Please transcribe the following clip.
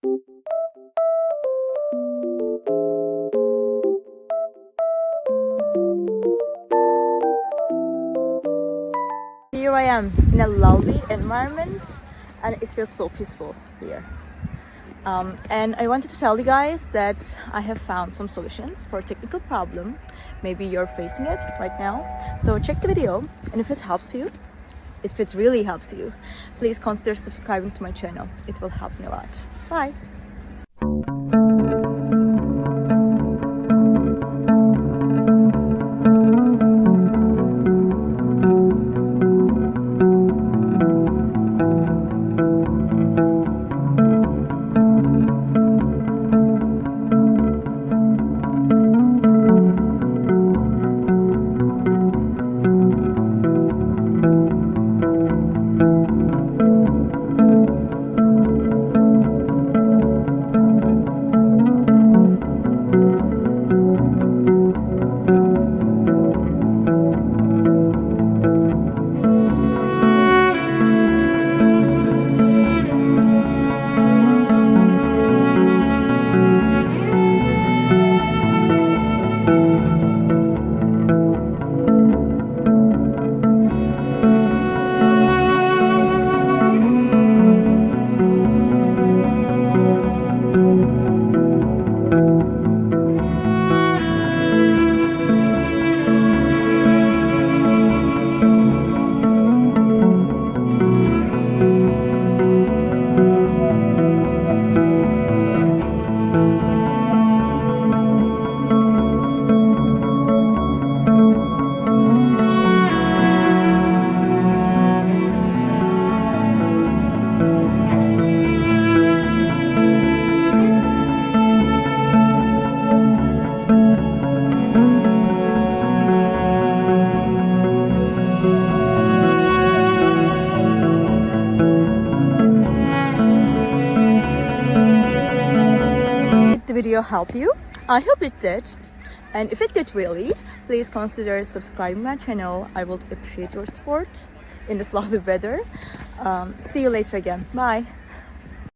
Here I am in a lovely environment and it feels so peaceful here. And I wanted to tell you guys that I have found some solutions for a technical problem. Maybe you're facing it right now. So check the video, and if it helps you, if it really helps you, please consider subscribing to my channel. It will help me a lot. Bye! Video help you? I hope it did, and if it did really, please consider subscribing my channel. I would appreciate your support in this lovely weather. See you later again. Bye.